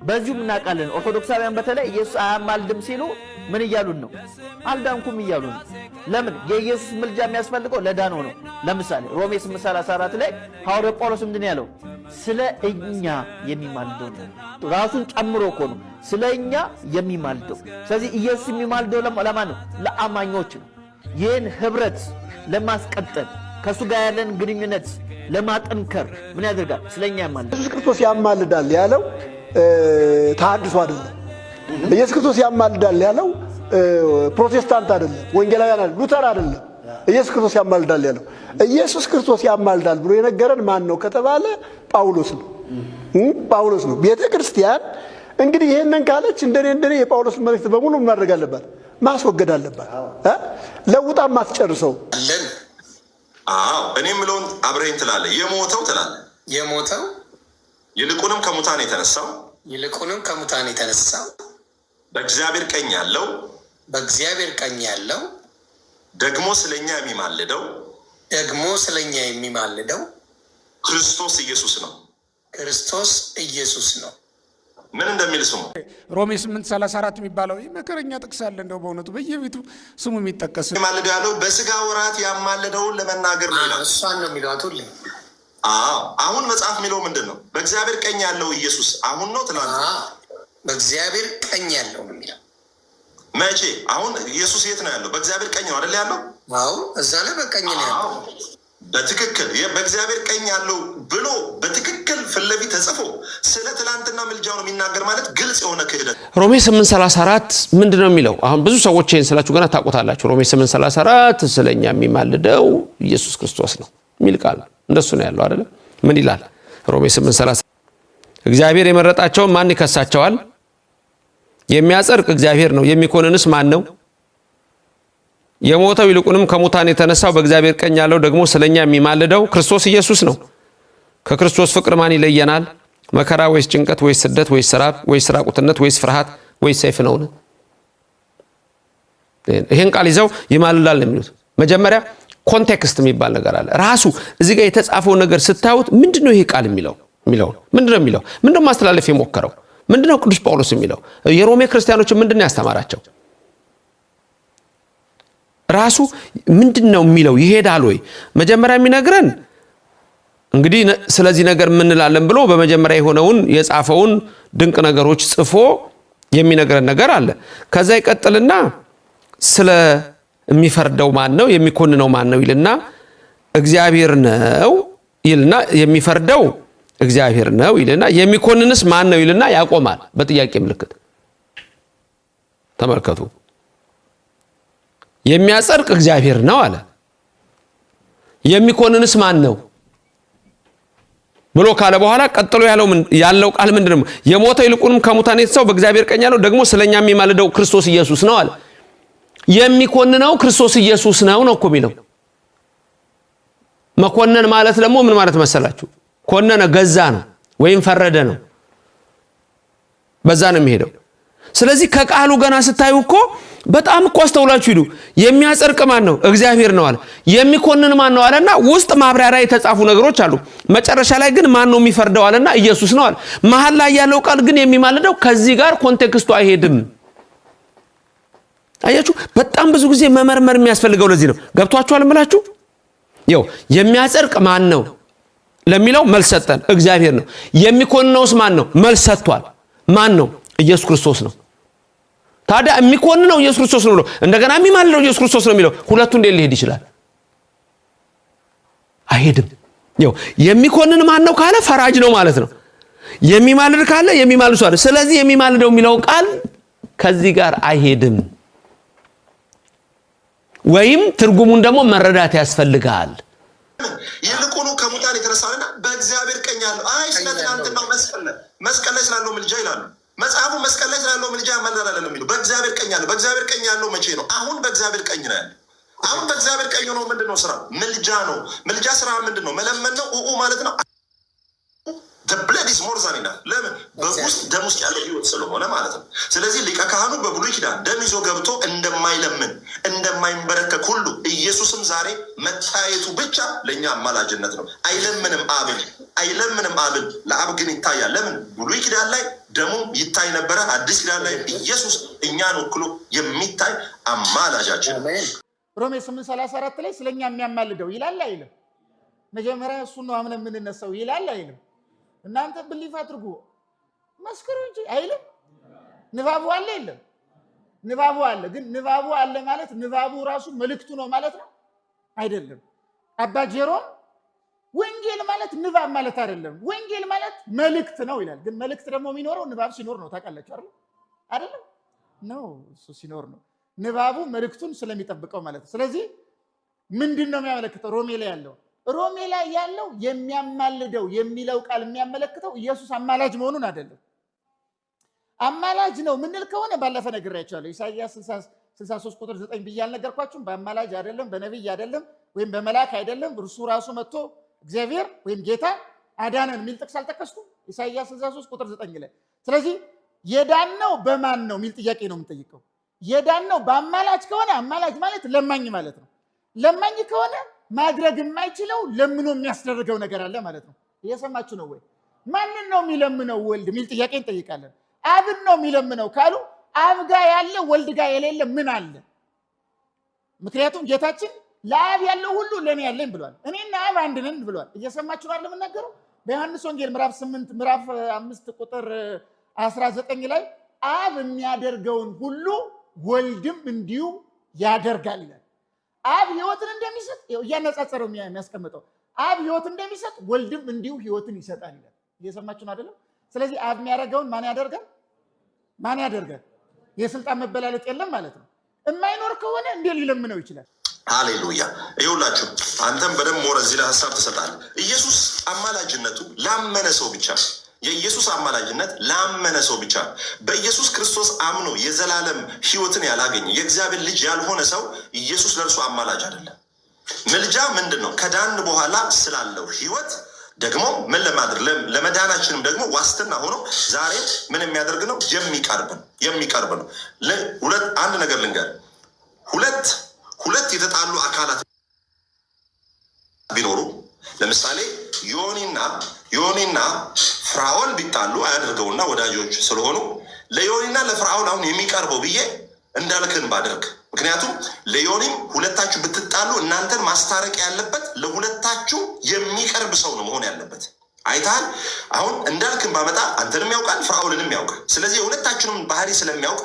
በዚሁ እናቃለን ኦርቶዶክሳውያን በተለይ ኢየሱስ አያማልድም ሲሉ ምን ይያሉን ነው አልዳንኩም ይያሉ ነው ለምን የኢየሱስ ምልጃ የሚያስፈልገው ለዳኖ ነው ለምሳሌ ሮሜ 8:34 ላይ ሐዋርያው ጳውሎስ ምንድን ያለው ስለ እኛ የሚማልደው ራሱን ጨምሮ እኮ ነው ስለኛ የሚማልደው ስለዚህ ኢየሱስ የሚማልደው ለማን ነው ለአማኞች ይህን ህብረት ለማስቀጠል ከሱ ጋር ያለን ግንኙነት ለማጠንከር ምን ያደርጋል ስለኛ ያማልዳል ኢየሱስ ክርስቶስ ያማልዳል ያለው ተሐድሶ አይደለም ኢየሱስ ክርስቶስ ያማልዳል ያለው ፕሮቴስታንት አይደለም ወንጌላውያን አይደለም ሉተር አይደለም ኢየሱስ ክርስቶስ ያማልዳል ያለው ኢየሱስ ክርስቶስ ያማልዳል ብሎ የነገረን ማን ነው ከተባለ ጳውሎስ ነው ቤተክርስቲያን እንግዲህ ይሄንን ካለች እንደኔ የጳውሎስ መልእክት በሙሉ ማድረግ አለባት ማስወገድ አለባት ለውጣ ማትጨርሰው እኔ ምሎን አብረኝ ትላለ የሞተው ይልቁንም ከሙታን የተነሳው በእግዚአብሔር ቀኝ ያለው ደግሞ ስለኛ የሚማልደው ክርስቶስ ኢየሱስ ነው ምን እንደሚል ስሙ ሮሜ 8:34 የሚባለው መከረኛ ጥቅስ አለ እንደው በእውነቱ በየቤቱ ስሙ የሚጠቀስ ማለዱ ያለው በስጋ ወራት ያማለደውን ለመናገር ነው እሷን ነው የሚለው አትሁልኝ አሁን መጽሐፍ የሚለው ምንድነው በእግዚአብሔር ቀኝ ያለው ኢየሱስ አሁን ነው ትላንት በእግዚአብሔር ቀኝ ያለው ነው የሚለው መቼ አሁን ኢየሱስ የት ነው ያለው በእግዚአብሔር ቀኝ ነው አይደል ያለው አዎ እዛ ላይ በቀኝ ነው ያለው በትክክል በእግዚአብሔር ቀኝ ያለው ብሎ በትክክል ፍለፊት ተጽፎ ስለ ትላንትና ምልጃው ነው የሚናገር ማለት ግልጽ የሆነ ክህደት ሮሜ 8:34 ምንድነው የሚለው አሁን ብዙ ሰዎች ይሄን ስላችሁ ገና ታቆታላችሁ ሮሜ 8:34 ስለኛ የሚማልደው ኢየሱስ ክርስቶስ ነው የሚል ቃል እንደሱ ነው ያለው አይደል ምን ይላል ሮሜ 8:34 እግዚአብሔር የመረጣቸው ማን ይከሳቸዋል የሚያጸድቅ እግዚአብሔር ነው የሚኮንንስ ማን ነው የሞተው ይልቁንም ከሙታን የተነሳው በእግዚአብሔር ቀኝ ያለው ደግሞ ስለኛ የሚማልደው ክርስቶስ ኢየሱስ ነው ከክርስቶስ ፍቅር ማን ይለየናል መከራ ወይስ ጭንቀት ወይስ ስደት ወይስ ሥራብ ወይስ ራቁትነት ወይስ ፍርሃት ወይስ ሰይፍ ነው ይሄን ቃል ይዘው ይማልዳል የሚሉት መጀመሪያ ኮንቴክስት የሚባል ነገር አለ ራሱ እዚህ ጋር የተጻፈው ነገር ስታዩት ምንድነው ይሄ ቃል የሚለው ምንድነው ማስተላለፍ የሞከረው ምንድነው ቅዱስ ጳውሎስ የሚለው የሮሜ ክርስቲያኖች ምንድነው ያስተማራቸው ራሱ ምንድነው የሚለው ይሄዳል ወይ መጀመሪያ የሚነግረን እንግዲህ ስለዚህ ነገር ምን እንላለን ብሎ በመጀመሪያ የሆነውን የጻፈውን ድንቅ ነገሮች ጽፎ የሚነግረን ነገር አለ ከዛ ይቀጥልና ስለ የሚፈርደው ማን ነው የሚኮንነው ማን ነው ይልና እግዚአብሔር ነው ይልና የሚፈርደው እግዚአብሔር ነው ይልና የሚኮንንስ ማን ነው ይልና ያቆማል በጥያቄ ምልክት ተመልከቱ የሚያጸድቅ እግዚአብሔር ነው አለ የሚኮንንስ ማን ነው ብሎ ካለ በኋላ ቀጥሎ ያለው ቃል ምንድነው የሞተው ይልቁንም ከሙታን የተነሳው በእግዚአብሔር ቀኝ ያለው ደግሞ ስለኛ የሚማልደው ክርስቶስ ኢየሱስ ነው አለ የሚኮንነው ክርስቶስ ኢየሱስ ነው እኮ የሚለው መኮነን ማለት ደግሞ ምን ማለት መሰላችሁ ኮነነ ገዛ ነው ወይም ፈረደ ነው በዛ ነው የሚሄደው ስለዚህ ከቃሉ ገና ስታዩ እኮ በጣም እኮ አስተውላችሁ ሂዱ የሚያጸድቅ ማን ነው እግዚአብሔር ነው አለ የሚኮንን ማን ነው አለና ውስጥ ማብራሪያ የተጻፉ ነገሮች አሉ መጨረሻ ላይ ግን ማን ነው የሚፈርደው አለና ኢየሱስ ነው አለ መሃል ላይ ያለው ቃል ግን የሚማልደው ከዚህ ጋር ኮንቴክስቱ አይሄድም አያችሁ በጣም ብዙ ጊዜ መመርመር የሚያስፈልገው ለዚህ ነው ገብቷችኋል እምላችሁ ይው የሚያጸድቅ ማን ነው ለሚለው መልስ ሰጠን እግዚአብሔር ነው የሚኮንነውስ ማን ነው መልስ ሰጥቷል ማን ነው ኢየሱስ ክርስቶስ ነው ታዲያ የሚኮንነው ኢየሱስ ክርስቶስ ነው ብሎ እንደገና የሚማልደው ኢየሱስ ክርስቶስ ነው የሚለው ሁለቱ እንዴት ሊሄድ ይችላል አይሄድም ይው የሚኮንን ማን ነው ካለ ፈራጅ ነው ማለት ነው የሚማልድ ካለ የሚማልድ ሰው አይደል ስለዚህ የሚማልደው የሚለው ቃል ከዚህ ጋር አይሄድም ወይም ትርጉሙን ደግሞ መረዳት ያስፈልጋል ይልቁኑ ከሙታን የተነሳውና በእግዚአብሔር ቀኝ ያለው ስለትናንትናው መስቀል ላይ ስላለው ምልጃ ይላሉ መጽሐፉ መስቀል ላይ ስላለው ምልጃ ያማልዳል ነው የሚለው በእግዚአብሔር ቀኝ ያለው መቼ ነው አሁን በእግዚአብሔር ቀኝ ነው ያለው አሁን በእግዚአብሔር ቀኝ ነው ምንድነው ስራ ምልጃ ነው ምልጃ ስራ ምንድነው መለመን ነው ማለት ነው the blood is more than enough ለምን በውስጥ ደም ውስጥ ያለው ህይወት ስለሆነ ማለት ነው ስለዚህ ሊቀ ካህኑ በብሉይ ኪዳን ደም ይዞ ገብቶ እንደማይንበረከክ ሁሉ ኢየሱስም ዛሬ መታየቱ ብቻ ለኛ አማላጅነት ነው አይለምንም አብን ለአብ ግን ይታያል ለምን ብሉይ ኪዳን ላይ ደሙም ይታይ ነበረ። አዲስ ኪዳን ላይ ኢየሱስ እኛን ወክሎ የሚታይ አማላጃችን። ሮሜ 8:34 ላይ ስለኛ የሚያማልደው ይላል አይልም? መጀመሪያ እሱን ነው አምነን የምንነሳው ይላል አይልም? እናንተ ብሊፍ አድርጉ መስክሩ እንጂ አይልም? ንባቡ አለ የለም? ንባቡ አለ። ግን ንባቡ አለ ማለት ንባቡ ራሱ መልእክቱ ነው ማለት ነው አይደለም። አባ ጄሮም ወንጌል ማለት ንባብ ማለት አይደለም፣ ወንጌል ማለት መልእክት ነው ይላል። ግን መልእክት ደግሞ የሚኖረው ንባብ ሲኖር ነው። ታውቃላችሁ አይደል? አይደለም ነው እሱ ሲኖር ነው ንባቡ መልእክቱን ስለሚጠብቀው ማለት ነው። ስለዚህ ምንድን ነው የሚያመለክተው? ሮሜ ላይ ያለው የሚያማልደው የሚለው ቃል የሚያመለክተው ኢየሱስ አማላጅ መሆኑን አይደለም። አማላጅ ነው ምንል ከሆነ ባለፈ ነግሬያቸዋለሁ። ኢሳይያስ 63:9 ብዬ አልነገርኳችሁም? በአማላጅ አይደለም፣ በነቢይ አይደለም፣ ወይም በመልአክ አይደለም፣ እርሱ ራሱ መጥቶ እግዚአብሔር ወይም ጌታ አዳነን የሚል ጥቅስ አልጠቀስኩም? ኢሳይያስ 63:9 ላይ። ስለዚህ የዳነው በማን ነው የሚል ጥያቄ ነው የምንጠይቀው። የዳነው በአማላጅ ከሆነ አማላጅ ማለት ለማኝ ማለት ነው። ለማኝ ከሆነ ማድረግ የማይችለው ለምኖ የሚያስደርገው ነገር አለ ማለት ነው። እየሰማችሁ ነው ወይ? ማንን ነው የሚለምነው ወልድ የሚል ጥያቄ እንጠይቃለን። አብን ነው የሚለምነው ካሉ አብ ጋር ያለ ወልድ ጋር የሌለ ምን አለ? ምክንያቱም ጌታችን ለአብ ያለው ሁሉ ለእኔ ያለኝ ብሏል። እኔና አብ አንድ ነን ብሏል። እየሰማችሁ ነው የምናገረው። በዮሐንስ ወንጌል ምዕራፍ 5:19 ላይ አብ የሚያደርገውን ሁሉ ወልድም እንዲሁ ያደርጋል ይላል። አብ ህይወትን እንደሚሰጥ እያነጻጸረው የሚያስቀምጠው አብ ህይወት እንደሚሰጥ ወልድም እንዲሁ ህይወትን ይሰጣል ይላል። እየሰማችሁ ነው አይደለም? ስለዚህ አብ የሚያደርገውን ማን ያደርጋል? የስልጣን መበላለጥ የለም ማለት ነው። የማይኖር ከሆነ እንዴት ሊለምነው ይችላል? ሃሌሉያ። ይኸውላችሁ አንተም በደንብ ወደዚህ ላይ ሀሳብ ትሰጣለህ። ኢየሱስ አማላጅነቱ ላመነ ሰው ብቻ ነው። የኢየሱስ አማላጅነት ላመነ ሰው ብቻ ነው። በኢየሱስ ክርስቶስ አምኖ የዘላለም ህይወትን ያላገኘ የእግዚአብሔር ልጅ ያልሆነ ሰው ኢየሱስ ለእርሱ አማላጅ አይደለም። ምልጃ ምንድን ነው? ከዳን በኋላ ስላለው ህይወት ደግሞ ምን ለማድረግ ለመዳናችንም ደግሞ ዋስትና ሆኖ ዛሬ ምን የሚያደርግ ነው? የሚቀርብ ነው። አንድ ነገር ልንገር። ሁለት የተጣሉ አካላት ቢኖሩ ለምሳሌ ዮኒና ፍራኦል ቢጣሉ አያደርገውና ወዳጆች ስለሆኑ ለዮኒና ለፍራኦል አሁን የሚቀርበው ብዬ እንዳልክን ባደርግ። ምክንያቱም ለዮኒም ሁለታችሁ ብትጣሉ እናንተን ማስታረቅ ያለበት ለሁለታችሁ የሚቀርብ ሰው ነው መሆን ያለበት። አይታል አሁን እንዳልክን ባመጣ አንተንም ያውቃል ፍራኦልንም ያውቃል። ስለዚህ የሁለታችሁንም ባህሪ ስለሚያውቅ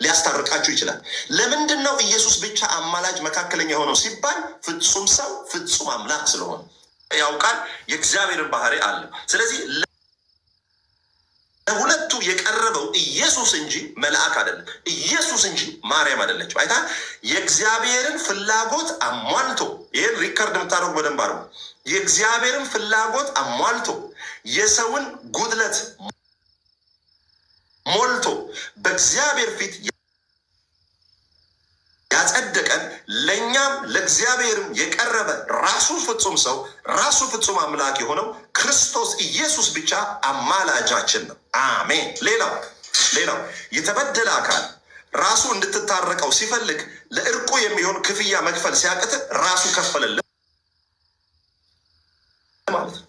ሊያስታርቃችሁ ይችላል። ለምንድን ነው ኢየሱስ ብቻ አማላጅ መካከለኛ የሆነው ሲባል ፍጹም ሰው ፍጹም አምላክ ስለሆነ ያውቃል፣ የእግዚአብሔርን ባህሪ አለ። ስለዚህ ለሁለቱ የቀረበው ኢየሱስ እንጂ መልአክ አይደለም፣ ኢየሱስ እንጂ ማርያም አይደለችም። አይታ የእግዚአብሔርን ፍላጎት አሟልቶ ይህን ሪከርድ የምታደርጉ በደንብ አድርጉ። የእግዚአብሔርን ፍላጎት አሟልቶ የሰውን ጉድለት ሞልቶ በእግዚአብሔር ፊት ያጸደቀን ለእኛም ለእግዚአብሔርም የቀረበ ራሱ ፍጹም ሰው ራሱ ፍጹም አምላክ የሆነው ክርስቶስ ኢየሱስ ብቻ አማላጃችን ነው። አሜን። ሌላው የተበደለ አካል ራሱ እንድትታረቀው ሲፈልግ ለእርቁ የሚሆን ክፍያ መክፈል ሲያቅት ራሱ ከፈለልን ማለት ነው።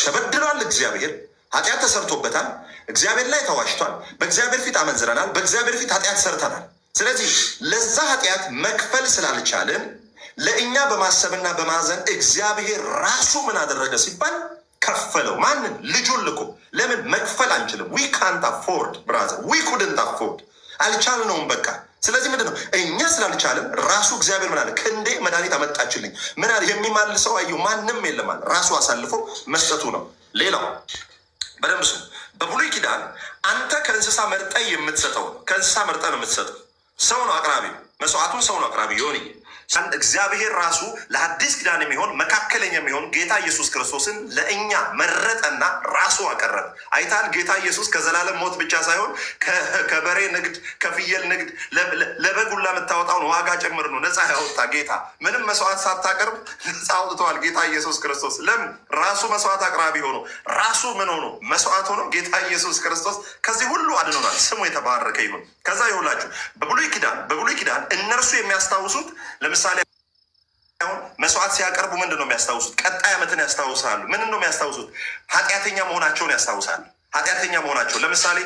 ተበድሏል። እግዚአብሔር ኃጢአት ተሰርቶበታል። እግዚአብሔር ላይ ተዋሽቷል። በእግዚአብሔር ፊት አመንዝረናል። በእግዚአብሔር ፊት ኃጢአት ሰርተናል። ስለዚህ ለዛ ኃጢአት መክፈል ስላልቻልን ለእኛ በማሰብና በማዘን እግዚአብሔር ራሱ ምን አደረገ ሲባል ከፈለው። ማንን? ልጁን ልኮ። ለምን? መክፈል አንችልም። ዊ ካንት አፎርድ ብራዘር፣ ዊ ኩድንት አፎርድ፣ አልቻልነውም በቃ። ስለዚህ ምንድን ነው እኛ ስላልቻልን ራሱ እግዚአብሔር ምን አለ? ክንዴ መድኃኒት አመጣችልኝ። ምን አለ? የሚማልሰው አየሁ ማንም የለም አለ። ራሱ አሳልፎ መስጠቱ ነው። ሌላው በደንብ ስሙ። በብሉይ ኪዳን አንተ ከእንስሳ መርጠ የምትሰጠው ከእንስሳ መርጠ ነው የምትሰጠው። ሰው ነው አቅራቢ፣ መስዋዕቱን ሰው ነው አቅራቢ። ዮኒ እግዚአብሔር ራሱ ለአዲስ ኪዳን የሚሆን መካከለኛ የሚሆን ጌታ ኢየሱስ ክርስቶስን ለእኛ መረጠና ራሱ አቀረበ። አይታል። ጌታ ኢየሱስ ከዘላለም ሞት ብቻ ሳይሆን ከበሬ ንግድ፣ ከፍየል ንግድ ለበጉላ የምታወጣውን ዋጋ ጭምር ነው ነፃ ያወጣ ጌታ። ምንም መስዋዕት ሳታቀርብ ነፃ አውጥተዋል ጌታ ኢየሱስ ክርስቶስ። ለምን? ራሱ መስዋዕት አቅራቢ ሆኖ ራሱ ምን ሆኖ መስዋዕት ሆኖ ጌታ ኢየሱስ ክርስቶስ ከዚህ ሁሉ አድኖናል። ስሙ የተባረከ ይሁን። ከዛ ይሁላችሁ በብሉይ ኪዳን እነርሱ የሚያስታውሱት ለምሳሌ አሁን መስዋዕት ሲያቀርቡ ምንድን ነው የሚያስታውሱት? ቀጣይ ዓመትን ያስታውሳሉ። ምንን ነው የሚያስታውሱት? ኃጢአተኛ መሆናቸውን ያስታውሳሉ። ኃጢአተኛ መሆናቸው። ለምሳሌ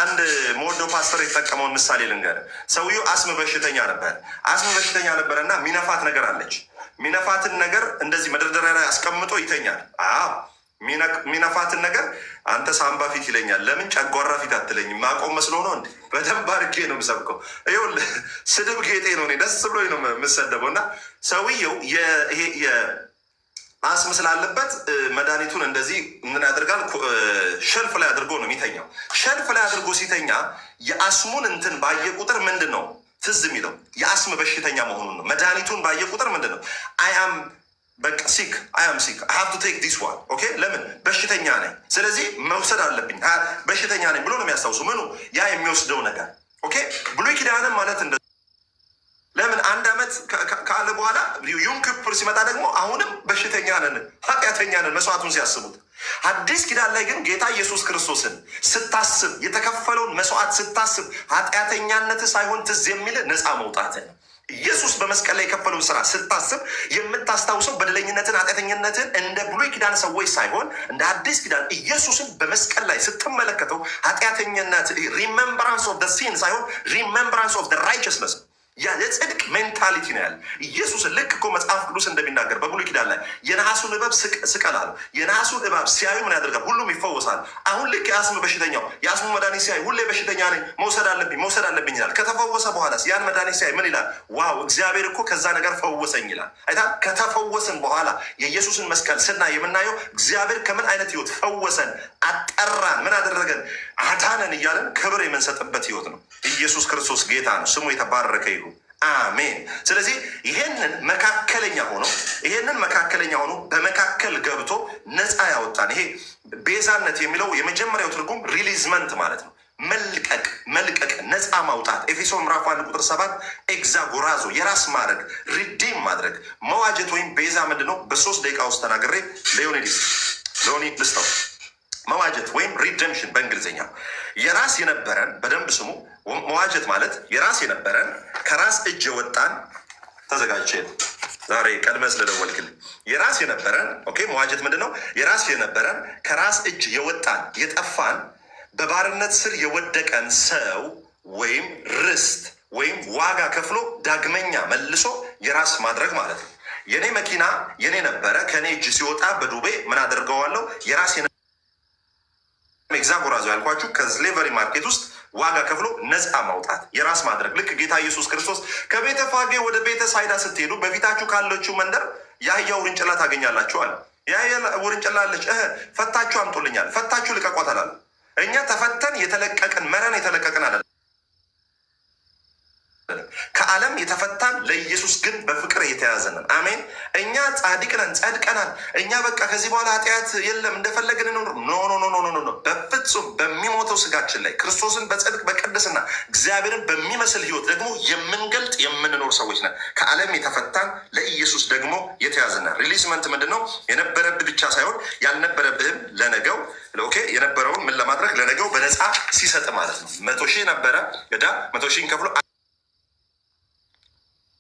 አንድ መወደው ፓስተር የተጠቀመውን ምሳሌ ልንገር። ሰውየው አስም በሽተኛ ነበር። አስም በሽተኛ ነበረ እና ሚነፋት ነገር አለች። ሚነፋትን ነገር እንደዚህ መደርደሪያ ላይ አስቀምጦ ይተኛል። ሚነፋትን ነገር አንተ ሳምባ ፊት ይለኛል። ለምን ጨጓራ ፊት አትለኝም? ማቆም መስሎ ነው እንዴ? በደንብ አድርጌ ነው የምሰብከው። ይኸውልህ ስድብ ጌጤ ነው። እኔ ደስ ብሎኝ ነው የምሰደበው። እና ሰውየው አስም ስላለበት መድኃኒቱን እንደዚህ ምን ያደርጋል? ሸልፍ ላይ አድርጎ ነው የሚተኛው። ሸልፍ ላይ አድርጎ ሲተኛ የአስሙን እንትን ባየ ቁጥር ምንድን ነው ትዝ የሚለው? የአስም በሽተኛ መሆኑን ነው። መድኃኒቱን ባየ ቁጥር ምንድን ነው? አያም በቃ ሲክ አያም ሲክ ሀቭ ቱ ቴክ ዲስ ዋን ኦኬ። ለምን በሽተኛ ነኝ፣ ስለዚህ መውሰድ አለብኝ፣ በሽተኛ ነኝ ብሎ ነው የሚያስታውሱ። ምኑ ያ የሚወስደው ነገር ኦኬ። ብሉይ ኪዳንም ማለት እንደ ለምን 1 ዓመት ካለ በኋላ ዩም ክፕር ሲመጣ ደግሞ አሁንም በሽተኛ ነን፣ ኃጢአተኛ ነን መስዋዕቱን ሲያስቡት። አዲስ ኪዳን ላይ ግን ጌታ ኢየሱስ ክርስቶስን ስታስብ፣ የተከፈለውን መስዋዕት ስታስብ ኃጢአተኛነት ሳይሆን ትዝ የሚል ነፃ መውጣት ነው። ኢየሱስ በመስቀል ላይ የከፈለውን ስራ ስታስብ የምታስታውሰው በደለኝነትን፣ ኃጢአተኝነትን እንደ ብሉይ ኪዳን ሰዎች ሳይሆን እንደ አዲስ ኪዳን ኢየሱስን በመስቀል ላይ ስትመለከተው ኃጢአተኝነት ሪሜምብራንስ ኦፍ ደ ሲን ሳይሆን ሪሜምብራንስ ኦፍ ደ ራይቸስነስ የጽድቅ ሜንታሊቲ ነው ያለ። ኢየሱስን ልክ እኮ መጽሐፍ ቅዱስ እንደሚናገር በብሉይ ኪዳን ላይ የነሐሱን እባብ ስቀል አሉ። የነሐሱን እባብ ሲያዩ ምን ያደርጋል? ሁሉም ይፈወሳል። አሁን ልክ የአስም በሽተኛው የአስሙ መድኃኒት ሲያይ ሁሌ በሽተኛ ነኝ መውሰድ አለብኝ ይላል። ከተፈወሰ በኋላ ያን መድኃኒት ሲያይ ምን ይላል? ዋው እግዚአብሔር እኮ ከዛ ነገር ፈወሰኝ ይላል። አይታ ከተፈወስን በኋላ የኢየሱስን መስቀል ስናይ የምናየው እግዚአብሔር ከምን አይነት ህይወት ፈወሰን፣ አጠራን፣ ምን አደረገን፣ አዳነን እያለን ክብር የምንሰጥበት ህይወት ነው። ኢየሱስ ክርስቶስ ጌታ ነው። ስሙ የተባረከ ይሁን። አሜን። ስለዚህ ይሄንን መካከለኛ ሆኖ በመካከል ገብቶ ነፃ ያወጣን። ይሄ ቤዛነት የሚለው የመጀመሪያው ትርጉም ሪሊዝመንት ማለት ነው። መልቀቅ፣ ነፃ ማውጣት። ኤፌሶን ምዕራፍ 1 ቁጥር 7 ኤግዛጎራዞ የራስ ማድረግ፣ ሪዲም ማድረግ። መዋጀት ወይም ቤዛ ምንድን ነው? በ3 ደቂቃ ውስጥ ተናግሬ ሎኒ ልስጠው። መዋጀት ወይም ሪደምሽን በእንግሊዝኛው የራስ የነበረን፣ በደንብ ስሙ። መዋጀት ማለት የራስ የነበረን ከራስ እጅ የወጣን። ተዘጋጅ ዛሬ ቀድመህ ስለደወልክልኝ የራስ የነበረን ኦኬ። መዋጀት ምንድን ነው? የራስ የነበረን ከራስ እጅ የወጣን የጠፋን በባርነት ስር የወደቀን ሰው ወይም ርስት ወይም ዋጋ ከፍሎ ዳግመኛ መልሶ የራስ ማድረግ ማለት ነው። የኔ መኪና የኔ ነበረ፣ ከኔ እጅ ሲወጣ በዱቤ ምን አደርገዋለሁ? የራስ ኤግዛጎራዞ ያልኳችሁ ከስሌቨሪ ማርኬት ውስጥ ዋጋ ከፍሎ ነፃ ማውጣት፣ የራስ ማድረግ። ልክ ጌታ ኢየሱስ ክርስቶስ ከቤተ ፋጌ ወደ ቤተ ሳይዳ ስትሄዱ በፊታችሁ ካለችው መንደር የአህያ ውርንጭላ ታገኛላችኋል። የአህያ ውርንጭላ አለች፣ ፈታችሁ አምጡልኛል፣ ፈታችሁ ልቀቋት አላለ። እኛ ተፈተን የተለቀቅን መረን የተለቀቅን አለ። ከዓለም የተፈታን ለኢየሱስ ግን በፍቅር የተያዘንን። አሜን። እኛ ጻድቅ ነን፣ ጸድቀናል። እኛ በቃ ከዚህ በኋላ ኃጢአት የለም እንደፈለግን ኖር ኖ በፍጹም በሚሞተው ስጋችን ላይ ክርስቶስን በጽድቅ በቅድስና እግዚአብሔርን በሚመስል ህይወት ደግሞ የምንገልጥ የምንኖር ሰዎች ነን። ከዓለም የተፈታን ለኢየሱስ ደግሞ የተያዘናል። ሪሊስመንት ምንድን ነው? የነበረብህ ብቻ ሳይሆን ያልነበረብህም ለነገው ኦኬ፣ የነበረውን ምን ለማድረግ ለነገው በነፃ ሲሰጥ ማለት ነው። 100,000 ነበረ ዕዳ 100,000 ከፍሎ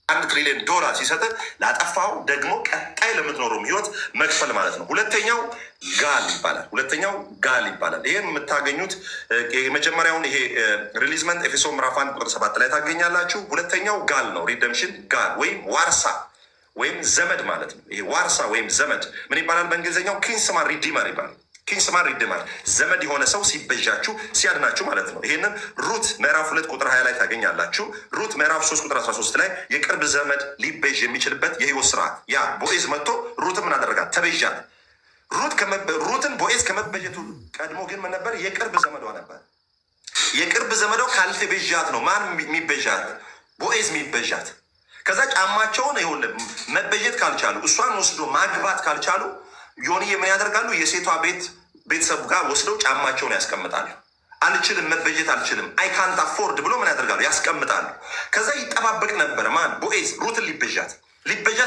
$1 ትሪሊየን ሲሰጥ ላጠፋው ደግሞ ቀጣይ ለምትኖረው ህይወት መክፈል ማለት ነው። ሁለተኛው ጋል ይባላል። ይሄን የምታገኙት የመጀመሪያውን ይሄ ሪሊዝመንት ኤፌሶን ምዕራፍ 1 ቁጥር 7 ላይ ታገኛላችሁ። ሁለተኛው ጋል ነው። ሪደምሽን ጋል ወይም ዋርሳ ወይም ዘመድ ማለት ነው። ይሄ ዋርሳ ወይም ዘመድ ምን ይባላል? በእንግሊዝኛው ኪንስማን ሪዲመር ይባላል። ኪንስማን ሪዲመር ዘመድ የሆነ ሰው ሲበዣችሁ ሲያድናችሁ ማለት ነው። ይሄንን ሩት ምዕራፍ 2 ቁጥር 20 ላይ ታገኛላችሁ። ሩት ምዕራፍ 3 ቁጥር 13 ላይ የቅርብ ዘመድ ሊበዥ የሚችልበት የህይወት ስርዓት። ያ ቦዔዝ መጥቶ ሩትን ምን አደረጋት? ተበዣት። ሩትን ቦዔዝ ከመበጀቱ ቀድሞ ግን ምን ነበር? የቅርብ ዘመዷ ነበር። የቅርብ ዘመዷ ካልተበዣት ነው ማን የሚበዣት? ቦዔዝ የሚበዣት። ከዛ ጫማቸውን ይሁን መበጀት ካልቻሉ፣ እሷን ወስዶ ማግባት ካልቻሉ ዮኒ ምን ያደርጋሉ? የሴቷ ቤተሰብ ጋር ወስደው ጫማቸውን ያስቀምጣሉ። አልችልም፣ መበጀት አልችልም፣ አይ ካንት አፎርድ ብሎ ምን ያደርጋሉ? ያስቀምጣሉ። ከዛ ይጠባበቅ ነበር ማን? ቦዔዝ ሩትን ሊበዣት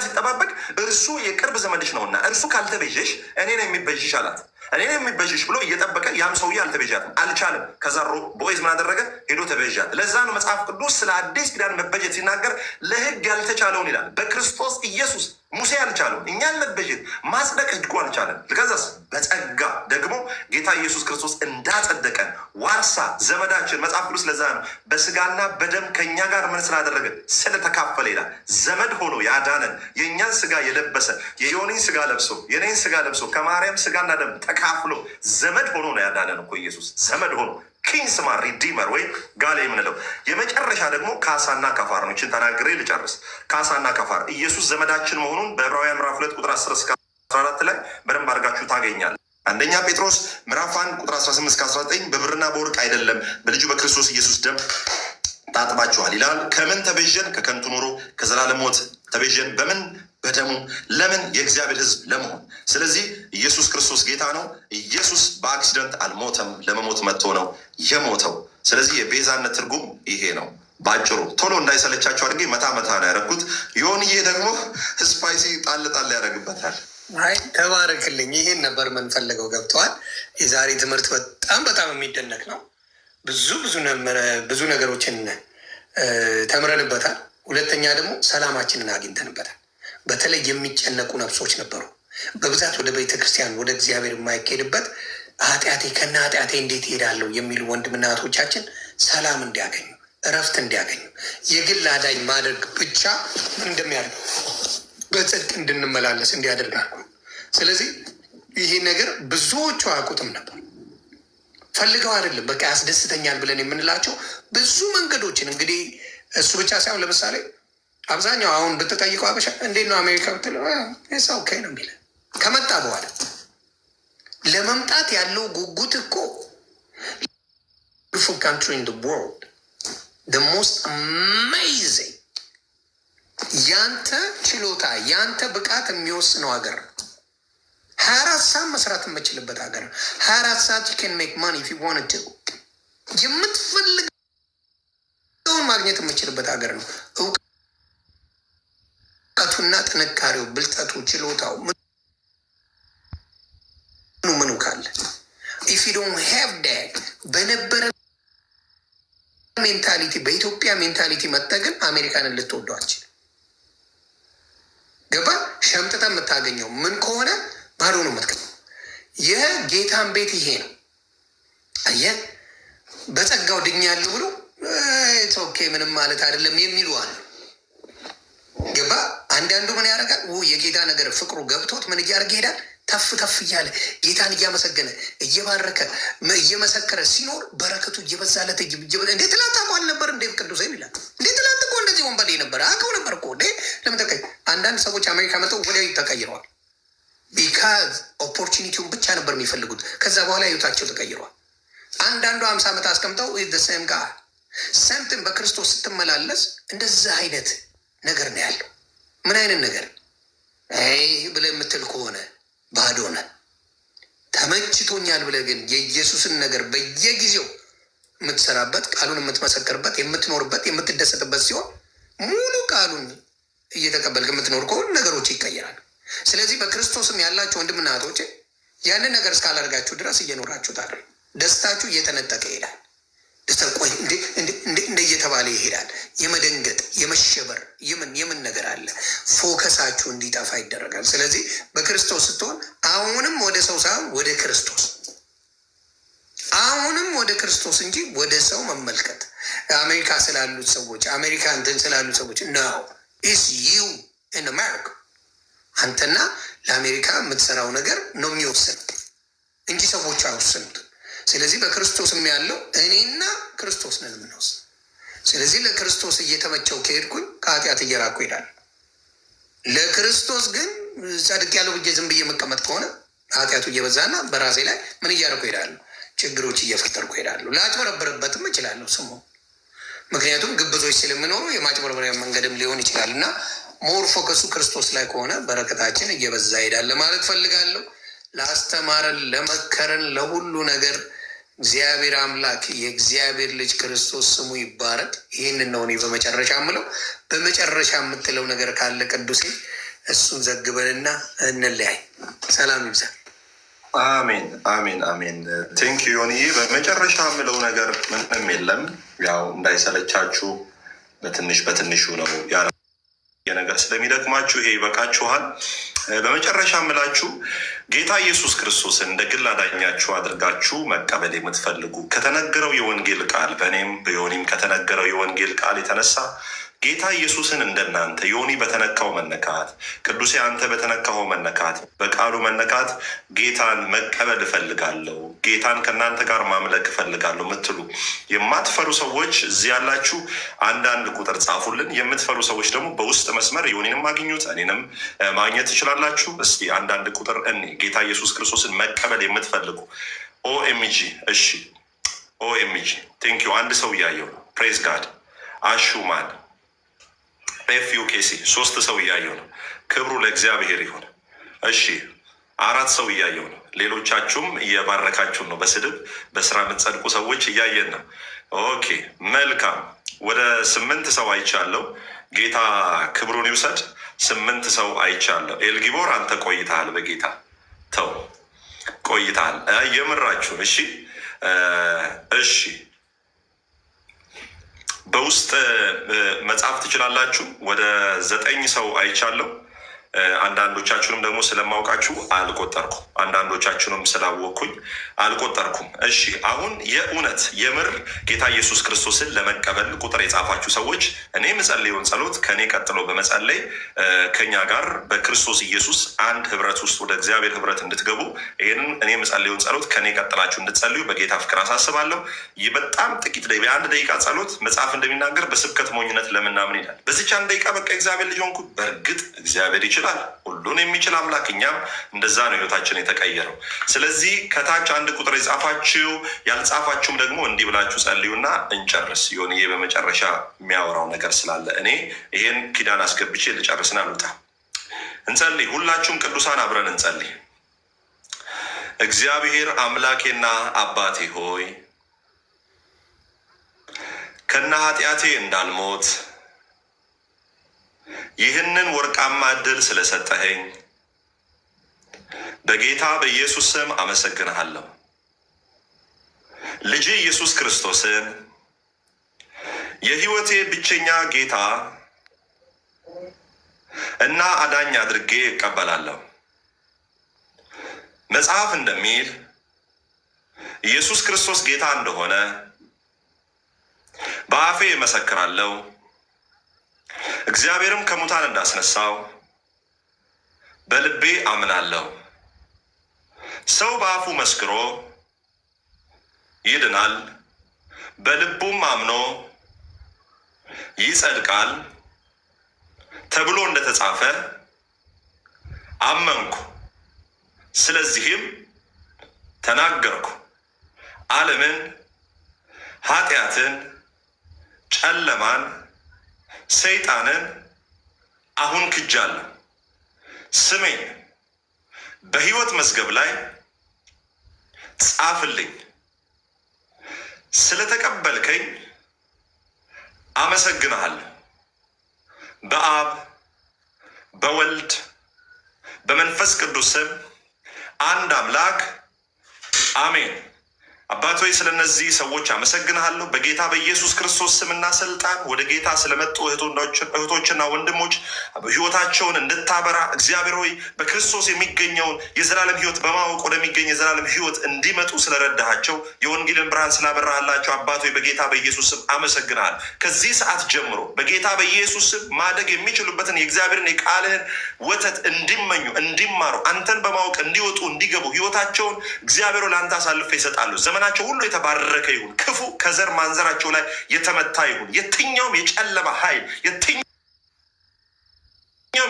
ሲጠባበቅ እርሱ የቅርብ ዘመድሽ ነውና እርሱ ካልተበጀሽ እኔ ነው የሚበዥሽ አላት። እኔ የሚበጅሽ ብሎ እየጠበቀ ያም ሰውዬ አልተቤዣትም፣ አልቻለም። ከዛ ቦዔዝ ምን አደረገ? ሄዶ ተቤዣት። ለዛ ነው መጽሐፍ ቅዱስ ስለ አዲስ ኪዳን መበጀት ሲናገር ለሕግ ያልተቻለውን ይላል። በክርስቶስ ኢየሱስ ሙሴ አልቻለው፣ እኛን መበጀት ማጽደቅ ሕጉ አልቻለም። ከዛስ በጸጋ ደግሞ ጌታ ኢየሱስ ክርስቶስ እንዳጸደቀን ዋርሳ ዘመዳችን መጽሐፍ ቅዱስ ለዛ ነው በስጋና በደም ከእኛ ጋር ምን ስላደረገ ስለተካፈለ ይላል። ዘመድ ሆኖ ያዳነን የእኛን ስጋ የለበሰ የዮኒን ስጋ ለብሶ የኔን ስጋ ለብሶ ከማርያም ስጋና ደም ተካፍሎ ዘመድ ሆኖ ነው ያዳነን እኮ ኢየሱስ ዘመድ ሆኖ ኪንስማ ሪዲመር ወይም ጋላ የምንለው። የመጨረሻ ደግሞ ካሳና ከፋር ነው። ይህችን ተናግሬ ልጨርስ። ካሳና ከፋር ኢየሱስ ዘመዳችን መሆኑን በዕብራውያን ምዕራፍ 2 ቁጥር 10 እስከ 14 ላይ በደንብ አድርጋችሁ ታገኛል። አንደኛ ጴጥሮስ ምዕራፍ 1 ቁጥር 18 እስከ 19 በብርና በወርቅ አይደለም በልጁ በክርስቶስ ኢየሱስ ደም ታጥባችኋል ይላል። ከምን ተቤዠን? ከከንቱ ኑሮ ከዘላለም ሞት ተቤዠን። በምን? በደሙ። ለምን? የእግዚአብሔር ሕዝብ ለመሆን። ስለዚህ ኢየሱስ ክርስቶስ ጌታ ነው። ኢየሱስ በአክሲደንት አልሞተም፣ ለመሞት መጥቶ ነው የሞተው። ስለዚህ የቤዛነት ትርጉም ይሄ ነው ባጭሩ። ቶሎ እንዳይሰለቻቸው አድርጌ መታ መታ ነው ያደረኩት። ዮንዬ ደግሞ ስፓይሲ ጣል ጣል ያደርግበታል። አይ ተባረክልኝ። ይሄን ነበር የምንፈልገው። ገብተዋል። የዛሬ ትምህርት በጣም በጣም የሚደነቅ ነው። ብዙ ነገሮችን ተምረንበታል። ሁለተኛ ደግሞ ሰላማችንን አግኝተንበታል። በተለይ የሚጨነቁ ነፍሶች ነበሩ በብዛት ወደ ቤተ ክርስቲያን ወደ እግዚአብሔር የማይካሄድበት ኃጢአቴ ከነ ኃጢአቴ እንዴት ይሄዳለሁ የሚሉ ወንድምና እህቶቻችን ሰላም እንዲያገኙ እረፍት እንዲያገኙ የግል አዳኝ ማድረግ ብቻ እንደሚያደርግ በጽድቅ እንድንመላለስ እንዲያደርጋል። ስለዚህ ይሄ ነገር ብዙዎቹ አያውቁትም ነበር። ፈልገው አይደለም በቃ ያስደስተኛል ብለን የምንላቸው ብዙ መንገዶችን እንግዲህ እሱ ብቻ ሳይሆን ለምሳሌ አብዛኛው አሁን ብትጠይቀው አበሻ እንዴት ነው አሜሪካ ብትለው ሳ ኦኬ ነው የሚለ ከመጣ በኋላ ለመምጣት ያለው ጉጉት እኮ beautiful country in the world the most amazing ያንተ ችሎታ ያንተ ብቃት የሚወስነው ሀገር ነው። 24 ሰዓት መስራት የምችልበት ሀገር ነው። 24 ሰዓት you can make money if you wanted to የምትፈልገውን ማግኘት የምችልበት ሀገር ነው። እውቀቱና ጥንካሬው ብልጠቱ ችሎታው ምኑ ካለ if you don't have that በነበረ ሜንታሊቲ በኢትዮጵያ ሜንታሊቲ መጠገን አሜሪካንን ልትወዷችን ገባ ሸምጥታ የምታገኘው ምን ከሆነ ባዶ ነው የምትገኘው። የጌታን ቤት ይሄ ነው። አየህ በጸጋው ድኛለሁ ብሎ ኦኬ ምንም ማለት አይደለም የሚሉ አሉ። ገባ አንዳንዱ ምን ያደርጋል? የጌታ ነገር ፍቅሩ ገብቶት ምን እያደረገ ይሄዳል? ተፍ ተፍ እያለ ጌታን እያመሰገነ እየባረከ እየመሰከረ ሲኖር በረከቱ እየበዛለት እንዴ ትላንት አውቀው አልነበር እንዴ ቅዱስ ይላል። እንዴ ትላንት እኮ እንደዚህ ወንበዴ ነበር አውቀው ነበር እኮ እንዴ ለምን ተቀይ? አንዳንድ ሰዎች አሜሪካ መጥተው ወዲያው ተቀይረዋል። ቢካዝ ኦፖርቹኒቲውን ብቻ ነበር የሚፈልጉት። ከዛ በኋላ ህይወታቸው ተቀይረዋል። አንዳንዱ 50 ዓመት አስቀምጠው ደሰም ጋር ሰምትን በክርስቶስ ስትመላለስ እንደዛ አይነት ነገር ነው ያለው። ምን አይነት ነገር ብለህ የምትል ከሆነ ባዶ ነህ። ተመችቶኛል ብለህ ግን የኢየሱስን ነገር በየጊዜው የምትሰራበት ቃሉን የምትመሰክርበት የምትኖርበት የምትደሰትበት ሲሆን ሙሉ ቃሉን እየተቀበልክ የምትኖር ከሆነ ነገሮች ይቀየራሉ። ስለዚህ በክርስቶስም ያላችሁ ወንድምና እህቶቼ ያንን ነገር እስካላደርጋችሁ ድረስ እየኖራችሁ ታዲያ ደስታችሁ እየተነጠቀ ይሄዳል። ደስታ ቆይ እንደ እየተባለ ይሄዳል። የመደንገጥ የመሸበር የምን ነገር አለ። ፎከሳችሁ እንዲጠፋ ይደረጋል። ስለዚህ በክርስቶስ ስትሆን አሁንም ወደ ሰው ሳይሆን ወደ ክርስቶስ አሁንም ወደ ክርስቶስ እንጂ ወደ ሰው መመልከት አሜሪካ ስላሉት ሰዎች አሜሪካ እንትን ስላሉት ሰዎች ነው ኢስ ዩ ኢን አሜሪካ አንተና ለአሜሪካ የምትሰራው ነገር ነው የሚወስን እንጂ ሰዎች አይወስኑትም። ስለዚህ በክርስቶስም ያለው እኔና ክርስቶስ ነን የምንወስን። ስለዚህ ለክርስቶስ እየተመቸው ከሄድኩኝ ከኃጢአት እየራኩ ሄዳል። ለክርስቶስ ግን ጸድቅ ያለው ብዬ ዝም ብዬ መቀመጥ ከሆነ ኃጢአቱ እየበዛና በራሴ ላይ ምን እያደረኩ ሄዳለሁ? ችግሮች እየፈጠርኩ ሄዳለሁ። ላጭበረብርበትም እችላለሁ ስሙ። ምክንያቱም ግብዞች ስለምኖሩ የማጭበርበሪያ መንገድም ሊሆን ይችላል እና ሞር ፎከሱ ክርስቶስ ላይ ከሆነ በረከታችን እየበዛ ሄዳል ማለት ፈልጋለሁ። ላስተማረን ለመከረን ለሁሉ ነገር እግዚአብሔር አምላክ የእግዚአብሔር ልጅ ክርስቶስ ስሙ ይባረክ። ይህንን ነው እኔ በመጨረሻ የምለው። በመጨረሻ የምትለው ነገር ካለ ቅዱሴ እሱን ዘግበንና እንለያይ። ሰላም ይብዛል። አሜን አሜን አሜን። ቴንክ ዩ ዮኒ። በመጨረሻ የምለው ነገር ምንም የለም። ያው እንዳይሰለቻችሁ በትንሽ በትንሹ ነው የነገር ስለሚደክማችሁ ይሄ ይበቃችኋል። በመጨረሻ የምላችሁ ጌታ ኢየሱስ ክርስቶስን እንደ ግል አዳኛችሁ አድርጋችሁ መቀበል የምትፈልጉ ከተነገረው የወንጌል ቃል በእኔም በዮኒም ከተነገረው የወንጌል ቃል የተነሳ ጌታ ኢየሱስን እንደናንተ ዮኒ በተነካው መነካት፣ ቅዱሴ አንተ በተነካው መነካት፣ በቃሉ መነካት ጌታን መቀበል እፈልጋለሁ፣ ጌታን ከእናንተ ጋር ማምለክ እፈልጋለሁ የምትሉ የማትፈሩ ሰዎች እዚህ ያላችሁ አንዳንድ ቁጥር ጻፉልን። የምትፈሩ ሰዎች ደግሞ በውስጥ መስመር ዮኒንም ማግኙት እኔንም ማግኘት ትችላላችሁ። እስቲ አንዳንድ ቁጥር እኔ ጌታ ኢየሱስ ክርስቶስን መቀበል የምትፈልጉ ኦኤምጂ። እሺ ኦኤምጂ ቴንክ ዩ። አንድ ሰው እያየው ነው። ፕሬዝ ጋድ። አሹማን ኤፍዩኬሲ 3 ሰው እያየው ነው። ክብሩ ለእግዚአብሔር ይሁን። እሺ 4 ሰው እያየው ነው። ሌሎቻችሁም እየባረካችሁን ነው። በስድብ በስራ የምትጸድቁ ሰዎች እያየን ነው። ኦኬ መልካም። ወደ 8 ሰው አይቻለሁ። ጌታ ክብሩን ይውሰድ። 8 ሰው አይቻለሁ። ኤልጊቦር አንተ ቆይተሃል። በጌታ ተው ቆይተሃል። የምራችሁን እሺ እሺ በውስጥ መጻፍ ትችላላችሁ። ወደ 9 ሰው አይቻለሁ። አንዳንዶቻችሁንም ደግሞ ስለማውቃችሁ አልቆጠርኩም፣ አንዳንዶቻችሁንም ስላወቅኩኝ አልቆጠርኩም። እሺ አሁን የእውነት የምር ጌታ ኢየሱስ ክርስቶስን ለመቀበል ቁጥር የጻፋችሁ ሰዎች እኔ የምጸልየውን ጸሎት ከእኔ ቀጥሎ በመጸለይ ከኛ ጋር በክርስቶስ ኢየሱስ አንድ ህብረት ውስጥ ወደ እግዚአብሔር ህብረት እንድትገቡ ይህንን እኔ የምጸልየውን ጸሎት ከእኔ ቀጥላችሁ እንድትጸልዩ በጌታ ፍቅር አሳስባለሁ። ይህ በጣም ጥቂት የ1 ደቂቃ ጸሎት መጽሐፍ እንደሚናገር በስብከት ሞኝነት ለምናምን ይላል። በዚች 1 ደቂቃ በቃ እግዚአብሔር ልጅ ሆንኩ። በእርግጥ እግዚአብሔር ይችላል፣ ሁሉን የሚችል አምላክ። እኛም እንደዛ ነው ህይወታችን የተቀየረው። ስለዚህ ከታች 1 ቁጥር የጻፋችሁ ያልጻፋችሁም ደግሞ እንዲህ ብላችሁ ጸልዩና እንጨርስ። ዮኒዬ በመጨረሻ የሚያወራው ነገር ስላለ እኔ ይሄን ኪዳን አስገብቼ ልጨርስና ልውጣ። እንጸልይ። ሁላችሁም ቅዱሳን አብረን እንጸልይ። እግዚአብሔር አምላኬና አባቴ ሆይ ከነ ኃጢአቴ እንዳልሞት ይህንን ወርቃማ ዕድል ስለሰጠኸኝ በጌታ በኢየሱስ ስም አመሰግንሃለሁ። ልጅ ኢየሱስ ክርስቶስን የህይወቴ ብቸኛ ጌታ እና አዳኝ አድርጌ እቀበላለሁ። መጽሐፍ እንደሚል ኢየሱስ ክርስቶስ ጌታ እንደሆነ በአፌ እመሰክራለሁ፣ እግዚአብሔርም ከሙታን እንዳስነሳው በልቤ አምናለሁ። ሰው በአፉ መስክሮ ይድናል፣ በልቡም አምኖ ይጸድቃል ተብሎ እንደተጻፈ አመንኩ። ስለዚህም ተናገርኩ። ዓለምን፣ ኃጢአትን፣ ጨለማን፣ ሰይጣንን አሁን ክጃለሁ። ስሜን በሕይወት መዝገብ ላይ ጻፍልኝ። ስለተቀበልከኝ አመሰግንሃለሁ። በአብ በወልድ በመንፈስ ቅዱስ ስም አንድ አምላክ አሜን። አባት ሆይ ስለነዚህ ሰዎች አመሰግንሃለሁ። በጌታ በኢየሱስ ክርስቶስ ስምና ስልጣን ወደ ጌታ ስለመጡ እህቶችና ወንድሞች ህይወታቸውን እንድታበራ እግዚአብሔር ሆይ በክርስቶስ የሚገኘውን የዘላለም ህይወት በማወቅ ወደሚገኝ የዘላለም ህይወት እንዲመጡ ስለረዳሃቸው የወንጌልን ብርሃን ስላበራሃላቸው አባት ሆይ በጌታ በኢየሱስ ስም አመሰግንሃለሁ። ከዚህ ሰዓት ጀምሮ በጌታ በኢየሱስ ስም ማደግ የሚችሉበትን የእግዚአብሔርን የቃልህን ወተት እንዲመኙ እንዲማሩ አንተን በማወቅ እንዲወጡ እንዲገቡ ህይወታቸውን እግዚአብሔር ለአንተ አሳልፈ ይሰጣሉ። ዘመናቸው ሁሉ የተባረከ ይሁን። ክፉ ከዘር ማንዘራቸው ላይ የተመታ ይሁን። የትኛውም የጨለማ ኃይል፣ የትኛውም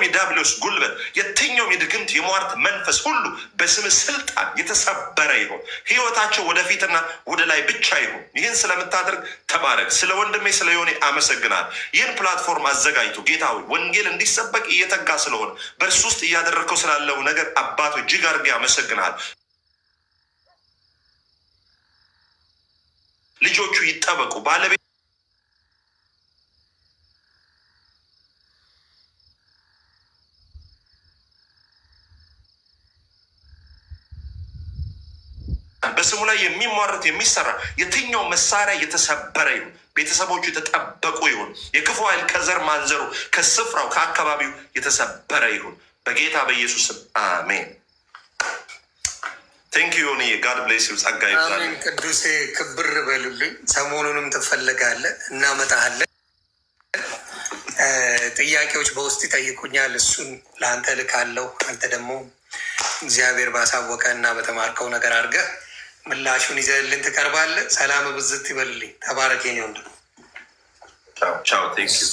የዲያብሎስ ጉልበት፣ የትኛውም የድግምት የሟርት መንፈስ ሁሉ በስም ስልጣን የተሰበረ ይሁን። ህይወታቸው ወደፊትና ወደ ላይ ብቻ ይሁን። ይህን ስለምታደርግ ተባረክ። ስለ ወንድሜ ስለ ዮኒ አመሰግናል። ይህን ፕላትፎርም አዘጋጅቶ ጌታ ሆይ ወንጌል እንዲሰበክ እየተጋ ስለሆነ በእርሱ ውስጥ እያደረግከው ስላለው ነገር አባቶ እጅግ አድርጌ አመሰግናል። ልጆቹ ይጠበቁ። ባለቤት በስሙ ላይ የሚሟረት የሚሰራ የትኛው መሳሪያ የተሰበረ ይሁን፣ ቤተሰቦቹ የተጠበቁ ይሁን፣ የክፉ ኃይል ከዘር ማንዘሩ ከስፍራው ከአካባቢው የተሰበረ ይሁን በጌታ በኢየሱስም አሜን። ቴንኪዩ ዮኒ ጋድ ብሌስ ዩ። ጸጋ ይብዛል። ቅዱሴ ክብር በሉልኝ። ሰሞኑንም ትፈለጋለህ፣ እናመጣሃለን። ጥያቄዎች በውስጥ ይጠይቁኛል፣ እሱን ለአንተ ልካለሁ። አንተ ደግሞ እግዚአብሔር ባሳወቀ እና በተማርከው ነገር አድርገህ ምላሹን ይዘህልን ትቀርባለህ። ሰላም ብዝት ይበልልኝ። ተባረክ የኔ ወንድም። ቻው ቴንኪዩ